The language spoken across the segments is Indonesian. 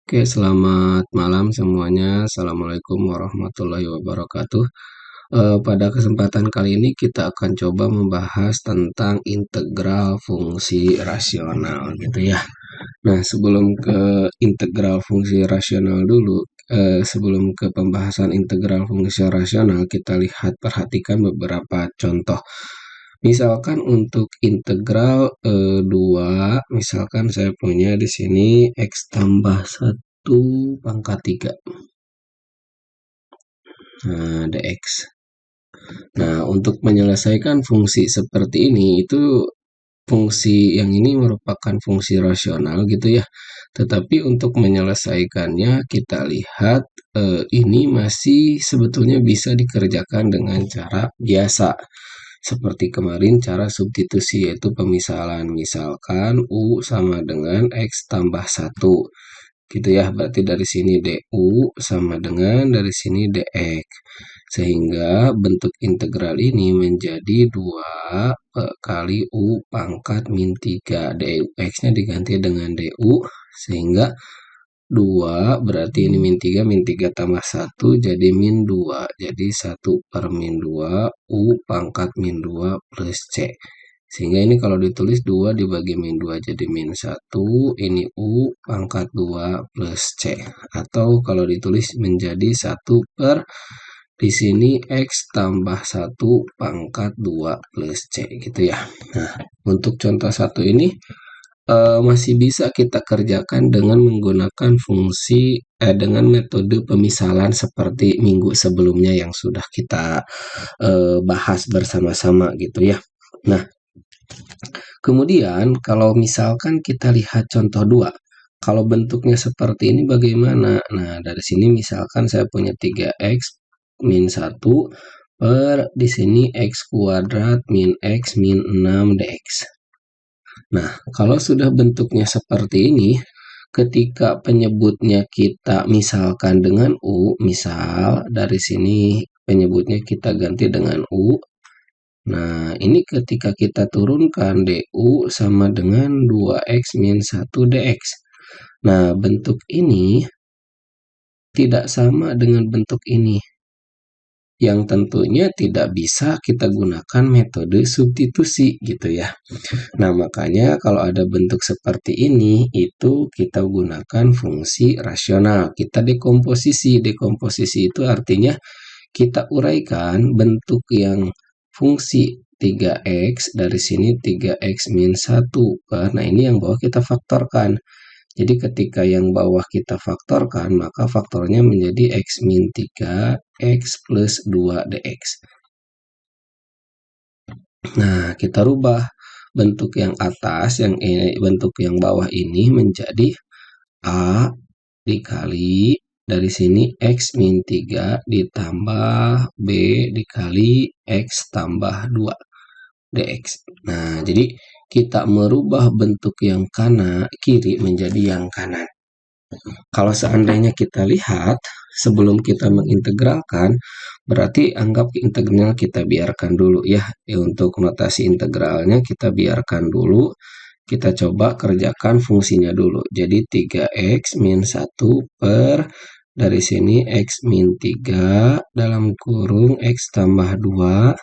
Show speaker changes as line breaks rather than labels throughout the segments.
Oke, selamat malam semuanya. Assalamualaikum warahmatullahi wabarakatuh. Pada kesempatan kali ini kita akan coba membahas tentang integral fungsi rasional gitu ya. Nah, sebelum ke integral fungsi rasional dulu, sebelum ke pembahasan integral fungsi rasional, kita perhatikan beberapa contoh. Misalkan untuk integral 2, misalkan saya punya di sini x tambah 1 pangkat 3. Nah, dx. Nah, untuk menyelesaikan fungsi seperti ini, itu fungsi yang ini merupakan fungsi rasional gitu ya. Tetapi untuk menyelesaikannya, kita lihat ini masih sebetulnya bisa dikerjakan dengan cara biasa. Seperti kemarin cara substitusi, yaitu pemisahan. Misalkan U sama dengan X tambah 1. Gitu ya, berarti dari sini DU sama dengan dari sini DX. Sehingga bentuk integral ini menjadi 2 kali U pangkat min 3. DX-nya diganti dengan DU, sehingga 2 berarti ini min 3 tambah 1 jadi min 2. Jadi 1 per min 2 U pangkat min 2 plus C. Sehingga ini kalau ditulis 2 dibagi min 2 jadi min 1. Ini U pangkat 2 plus C. Atau kalau ditulis menjadi 1 per di sini X tambah 1 pangkat 2 plus C gitu ya. Nah, untuk contoh satu ini masih bisa kita kerjakan dengan menggunakan dengan metode pemisalan seperti minggu sebelumnya yang sudah kita bahas bersama-sama gitu ya. Nah, kemudian kalau misalkan kita lihat contoh 2, kalau bentuknya seperti ini bagaimana? Nah, dari sini misalkan saya punya 3x min 1 per di sini x kuadrat min x min 6 dx. Nah, kalau sudah bentuknya seperti ini, ketika penyebutnya kita misalkan dengan U, misal dari sini penyebutnya kita ganti dengan U. Nah, ini ketika kita turunkan DU sama dengan 2X min 1 DX. Nah, bentuk ini tidak sama dengan bentuk ini, yang tentunya tidak bisa kita gunakan metode substitusi gitu ya. Nah, makanya kalau ada bentuk seperti ini, itu kita gunakan fungsi rasional. Kita dekomposisi. Dekomposisi itu artinya kita uraikan bentuk yang fungsi 3x, dari sini 3x min 1 per, nah ini yang bawah kita faktorkan. Jadi ketika yang bawah kita faktorkan, maka faktornya menjadi x min 3, x plus 2 dx. Nah, kita rubah bentuk yang atas, bentuk yang bawah ini menjadi A dikali dari sini x min 3 ditambah B dikali x tambah 2 dx. Nah, jadi kita merubah bentuk yang kiri menjadi yang kanan. Kalau seandainya kita lihat, sebelum kita mengintegralkan, berarti anggap integral kita biarkan dulu ya. Untuk notasi integralnya kita biarkan dulu. Kita coba kerjakan fungsinya dulu. Jadi 3x min 1 per dari sini x min 3 dalam kurung x tambah 2.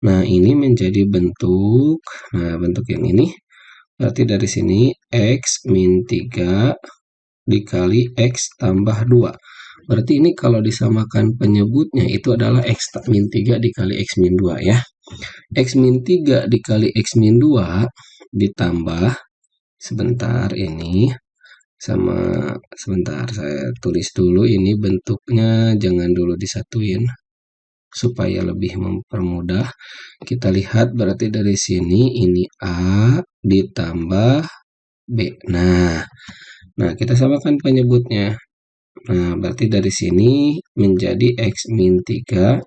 Nah, ini menjadi bentuk. Nah, bentuk yang ini berarti dari sini x min 3 dikali x tambah 2. Berarti ini kalau disamakan penyebutnya itu adalah x min 3 dikali x min 2 ya. X min 3 dikali x min 2 ditambah, sebentar ini, sama sebentar saya tulis dulu ini bentuknya, jangan dulu disatuin supaya lebih mempermudah. Kita lihat berarti dari sini ini A ditambah B. Nah, kita samakan penyebutnya. Nah, berarti dari sini menjadi x min 3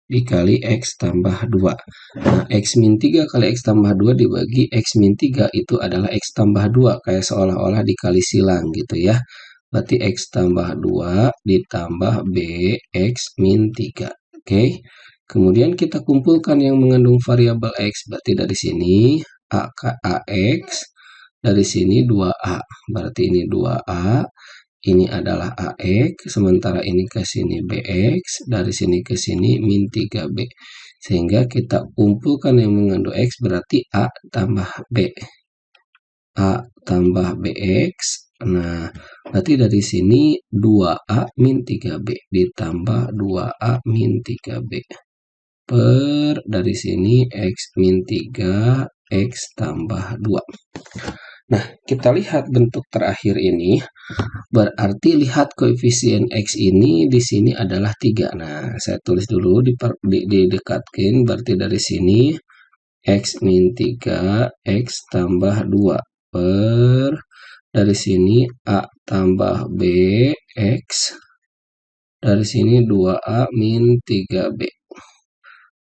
dikali x tambah 2. Nah, x min 3 kali x tambah 2 dibagi x min 3 itu adalah x tambah 2. Kayak seolah-olah dikali silang gitu ya. Berarti x tambah 2 ditambah b x min 3. Oke. Kemudian kita kumpulkan yang mengandung variabel x. Berarti dari sini ax, dari sini 2a. Berarti ini 2a. ini adalah AX, sementara ini ke sini BX, dari sini ke sini min 3B. Sehingga kita kumpulkan yang mengandung X berarti A tambah B. A tambah BX. Nah, berarti dari sini 2A min 3B ditambah 2A min 3B. Per dari sini X min 3, X tambah 2. Nah, kita lihat bentuk terakhir ini. Berarti lihat koefisien X ini di sini adalah 3. Nah, saya tulis dulu didekatkan. Berarti dari sini X min 3, X tambah 2. Per dari sini A tambah B, X. Dari sini 2A min 3B.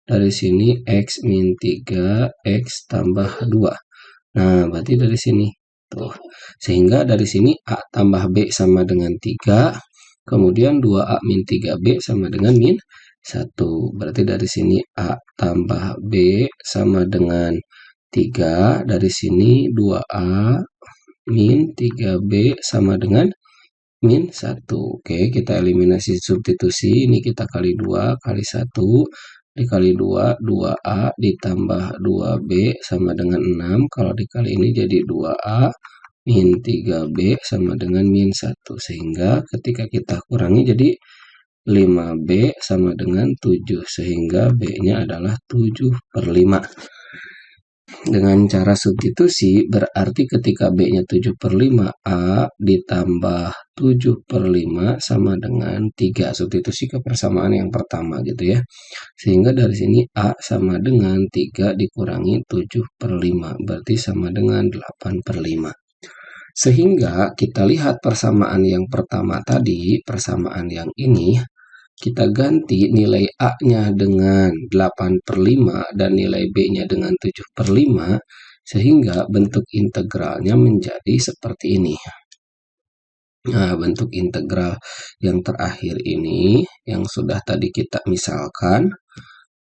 Dari sini X min 3, X tambah 2. Nah, berarti dari sini. Tuh. Sehingga dari sini A tambah B sama dengan 3. Kemudian 2A min 3B sama dengan min 1. Berarti dari sini A tambah B sama dengan 3. Dari sini 2A min 3B sama dengan min 1. Oke, kita eliminasi substitusi. Ini kita kali 2 kali 1 dikali 2, 2A ditambah 2B sama dengan 6. Kalau dikali ini jadi 2A min 3B sama dengan min 1. Sehingga ketika kita kurangi jadi 5B sama dengan 7. Sehingga B-nya adalah 7/5. Dengan cara substitusi berarti ketika B-nya 7/5, A ditambah 7/5 sama dengan 3. Substitusi ke persamaan yang pertama gitu ya. Sehingga dari sini A sama dengan 3 dikurangi 7/5. Berarti sama dengan 8/5. Sehingga kita lihat persamaan yang pertama tadi, persamaan yang ini, kita ganti nilai A-nya dengan 8/5 dan nilai B-nya dengan 7/5, sehingga bentuk integralnya menjadi seperti ini. Nah, bentuk integral yang terakhir ini, yang sudah tadi kita misalkan,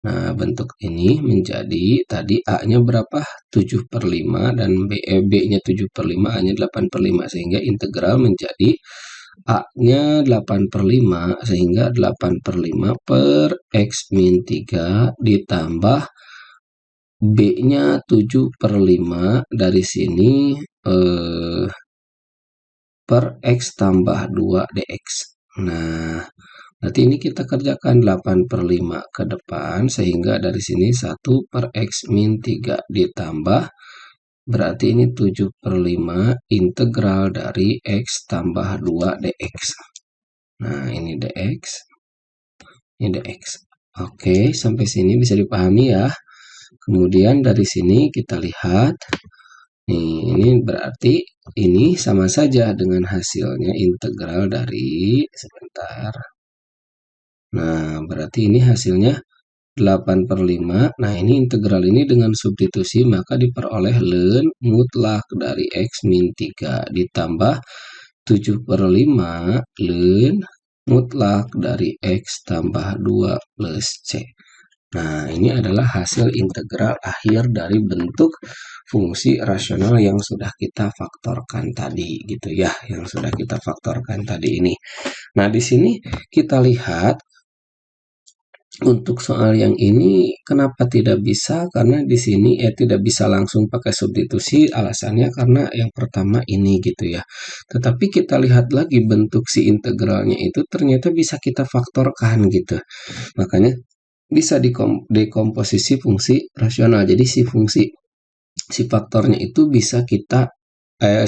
nah bentuk ini menjadi, tadi A-nya berapa? 7/5 dan B-nya 7/5, A-nya 8/5, sehingga integral menjadi A-nya 8/5, sehingga 8/5 per X min 3 ditambah B-nya 7/5 dari sini per X tambah 2 dx. Nah, berarti ini kita kerjakan 8/5 ke depan, sehingga dari sini 1 per X min 3 ditambah, berarti ini 7/5 integral dari X tambah 2 dx. Nah, ini dx, ini dx. Oke, sampai sini bisa dipahami ya. Kemudian dari sini kita lihat, nih, ini berarti ini sama saja dengan hasilnya integral dari, sebentar. Nah, berarti ini hasilnya 8/5. Nah, ini integral ini dengan substitusi maka diperoleh ln mutlak dari X min 3 ditambah 7/5 ln mutlak dari X tambah 2 plus C. Nah, ini adalah hasil integral akhir dari bentuk fungsi rasional yang sudah kita faktorkan tadi, gitu ya, yang sudah kita faktorkan tadi ini. Nah, di sini kita lihat untuk soal yang ini kenapa tidak bisa, karena di sini tidak bisa langsung pakai substitusi, alasannya karena yang pertama ini gitu ya. Tetapi kita lihat lagi bentuk si integralnya itu ternyata bisa kita faktorkan gitu. Makanya bisa dekomposisi fungsi rasional. Jadi si faktornya itu bisa kita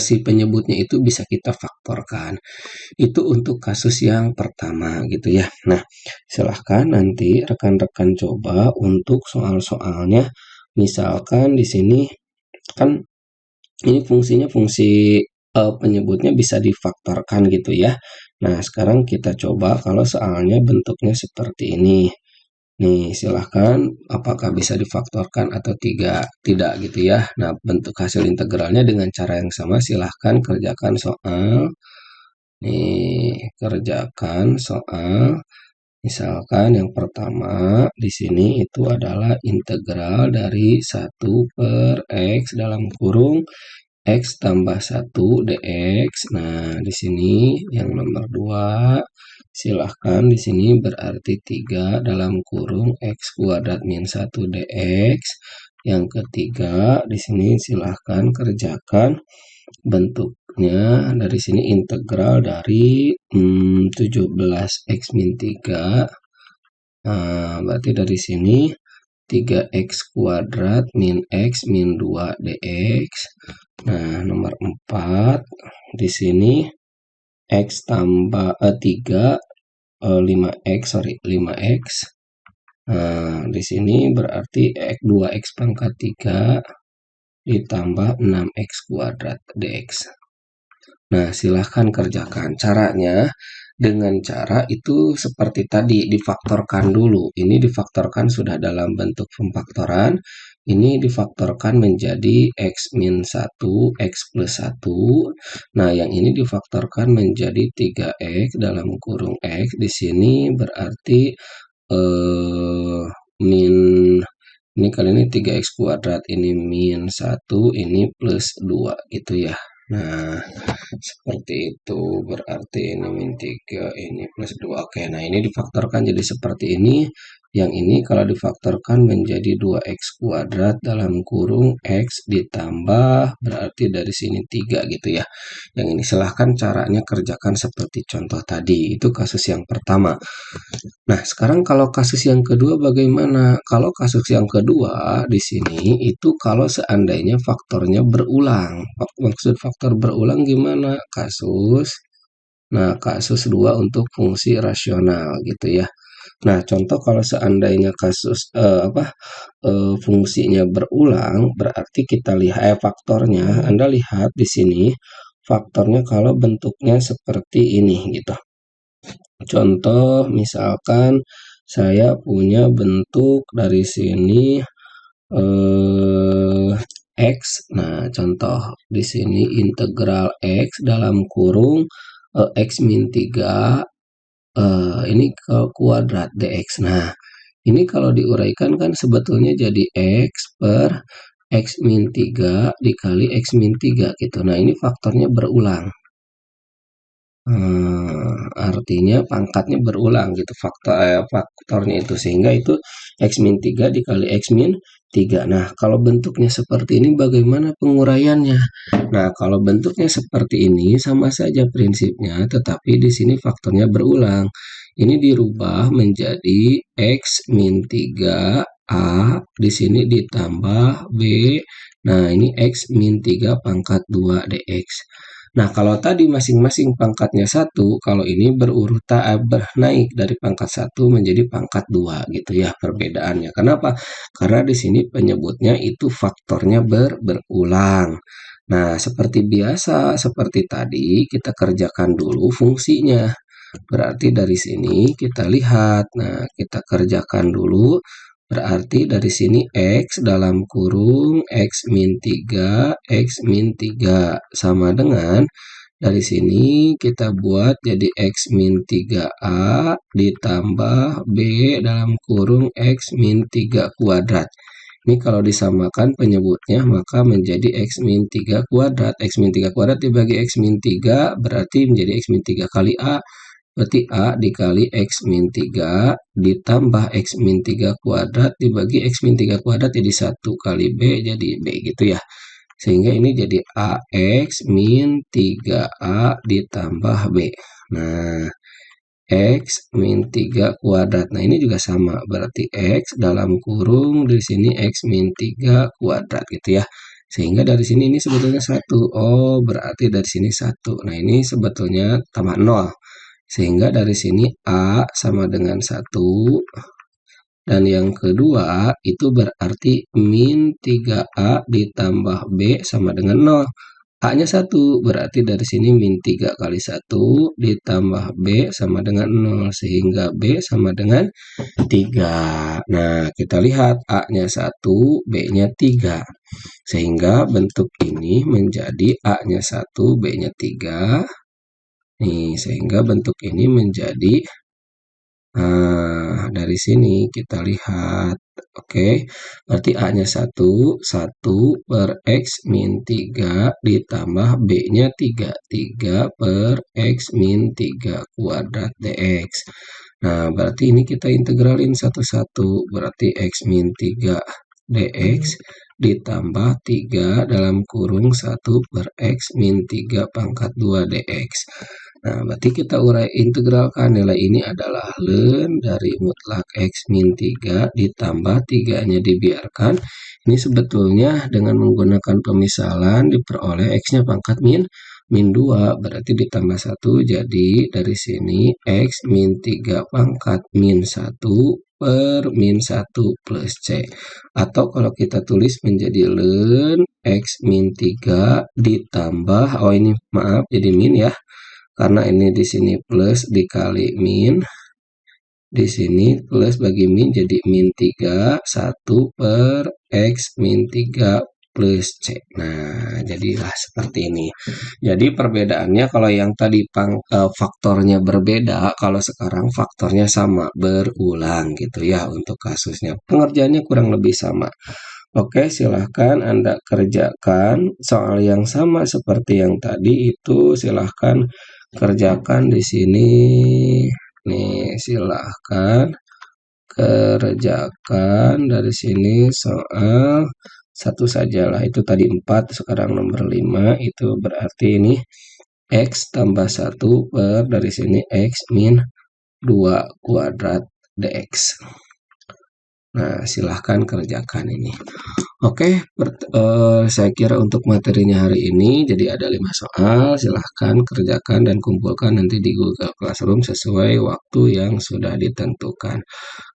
si penyebutnya itu bisa kita faktorkan. Itu untuk kasus yang pertama gitu ya. Nah, silahkan nanti rekan-rekan coba untuk soal-soalnya. Misalkan di sini kan ini fungsinya fungsi penyebutnya bisa difaktorkan gitu ya. Nah, sekarang kita coba kalau soalnya bentuknya seperti ini. Nih, silahkan apakah bisa difaktorkan atau tidak gitu ya. Nah, bentuk hasil integralnya dengan cara yang sama, silahkan kerjakan soal. Nih, kerjakan soal. Misalkan yang pertama di sini itu adalah integral dari 1 per X dalam kurung X tambah 1 dx. Nah, di sini yang nomor 2 silahkan di sini berarti 3 dalam kurung X kuadrat min 1 dx. Yang ketiga di sini silahkan kerjakan bentuknya dari sini integral dari 17x min 3. Nah, berarti dari sini 3x kuadrat min x min 2 dx. Nah, nomor 4 di sini x tambah 3 5x. Nah, di sini berarti 2x pangkat 3 ditambah 6x kuadrat dx. Nah, silahkan kerjakan. Caranya dengan cara itu seperti tadi, difaktorkan dulu. Ini difaktorkan sudah dalam bentuk pemfaktoran. Ini difaktorkan menjadi x min 1, x plus 1. Nah, yang ini difaktorkan menjadi 3x dalam kurung x. Di sini berarti min, ini kali ini 3x kuadrat, ini min 1, ini plus 2 gitu ya. Nah, seperti itu, berarti ini min 3, ini plus 2. Oke, nah ini difaktorkan jadi seperti ini. Yang ini kalau difaktorkan menjadi 2x kuadrat dalam kurung x ditambah, berarti dari sini 3 gitu ya. Yang ini silahkan caranya kerjakan seperti contoh tadi. Itu kasus yang pertama. Nah, sekarang kalau kasus yang kedua bagaimana? Kalau kasus yang kedua di sini itu kalau seandainya faktornya berulang. Maksud faktor berulang gimana? Kasus 2 untuk fungsi rasional gitu ya. Nah, contoh kalau seandainya fungsinya berulang, berarti kita lihat faktornya. Anda lihat di sini faktornya kalau bentuknya seperti ini gitu. Contoh misalkan saya punya bentuk dari sini x. Nah, contoh di sini integral x dalam kurung x min 3 ini ke kuadrat dx. Nah, ini kalau diuraikan kan sebetulnya jadi x per x min 3 dikali x min 3 gitu. Nah, ini faktornya berulang. Artinya pangkatnya berulang gitu faktornya itu, sehingga itu x min 3 dikali x min 3. Nah, kalau bentuknya seperti ini bagaimana penguraiannya? Nah, kalau bentuknya seperti ini sama saja prinsipnya, tetapi di sini faktornya berulang. Ini dirubah menjadi x min 3 A, di sini ditambah B. Nah, ini x min 3 pangkat 2 dx. Nah, kalau tadi masing-masing pangkatnya 1, kalau ini naik dari pangkat 1 menjadi pangkat 2 gitu ya perbedaannya. Kenapa? Karena di sini penyebutnya itu faktornya berulang. Nah, seperti biasa, seperti tadi kita kerjakan dulu fungsinya. Berarti dari sini kita lihat. Nah, kita kerjakan dulu. Berarti dari sini x dalam kurung x min 3, x min 3 sama dengan dari sini kita buat jadi x min 3a ditambah b dalam kurung x min 3 kuadrat. Ini kalau disamakan penyebutnya maka menjadi x min 3 kuadrat. X min 3 kuadrat dibagi x min 3 berarti menjadi x min 3 kali a. Berarti A dikali X min 3 ditambah X min 3 kuadrat dibagi X min 3 kuadrat jadi 1 kali B jadi B gitu ya. Sehingga ini jadi AX min 3A ditambah B. Nah, X min 3 kuadrat. Nah, ini juga sama. Berarti X dalam kurung di sini X min 3 kuadrat gitu ya. Sehingga dari sini ini sebetulnya 1. Oh, berarti dari sini 1. Nah, ini sebetulnya tambah 0. Sehingga dari sini A sama dengan 1. Dan yang kedua itu berarti min 3A ditambah B sama dengan 0. A-nya 1, berarti dari sini min 3 kali 1 ditambah B sama dengan 0. Sehingga B sama dengan 3. Nah, kita lihat A-nya 1, B-nya 3. Sehingga bentuk ini menjadi A-nya 1, B-nya 3. Nih, sehingga bentuk ini menjadi Nah, dari sini kita lihat. Oke, berarti A-nya 1, 1 per X min 3 ditambah B-nya 3, 3 per X min 3 kuadrat dx. Nah, berarti ini kita integralin satu-satu. Berarti X min 3 dx ditambah 3 dalam kurung 1 per X min 3 pangkat 2 dx. Nah, berarti kita urai integralkan nilai ini adalah ln dari mutlak X min 3 ditambah 3-nya dibiarkan. Ini sebetulnya dengan menggunakan pemisalan diperoleh X-nya pangkat min 2, berarti ditambah 1, jadi dari sini X min 3 pangkat min 1 per min 1 plus C. Atau kalau kita tulis menjadi ln X min 3 ditambah, oh ini maaf jadi min ya, karena ini di sini plus dikali min, di sini plus bagi min jadi min 3, 1 per X min 3 plus C. Nah, jadilah seperti ini. Jadi perbedaannya kalau yang tadi faktornya berbeda, kalau sekarang faktornya sama, berulang gitu ya untuk kasusnya. Pengerjaannya kurang lebih sama. Oke, silahkan Anda kerjakan soal yang sama seperti yang tadi itu, silahkan kerjakan di sini. Nih, silahkan kerjakan dari sini soal satu sajalah. Itu tadi 4, sekarang nomor 5. Itu berarti ini X tambah 1 per dari sini X min 2 kuadrat dx. Nah, silahkan kerjakan ini. Oke, saya kira untuk materinya hari ini jadi ada 5 soal. Silahkan kerjakan dan kumpulkan nanti di Google Classroom sesuai waktu yang sudah ditentukan.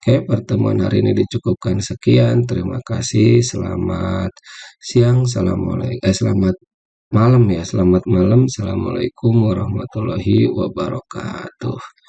Oke, pertemuan hari ini dicukupkan sekian. Terima kasih. Selamat siang. Selamat malam ya. Selamat malam. Assalamualaikum warahmatullahi wabarakatuh.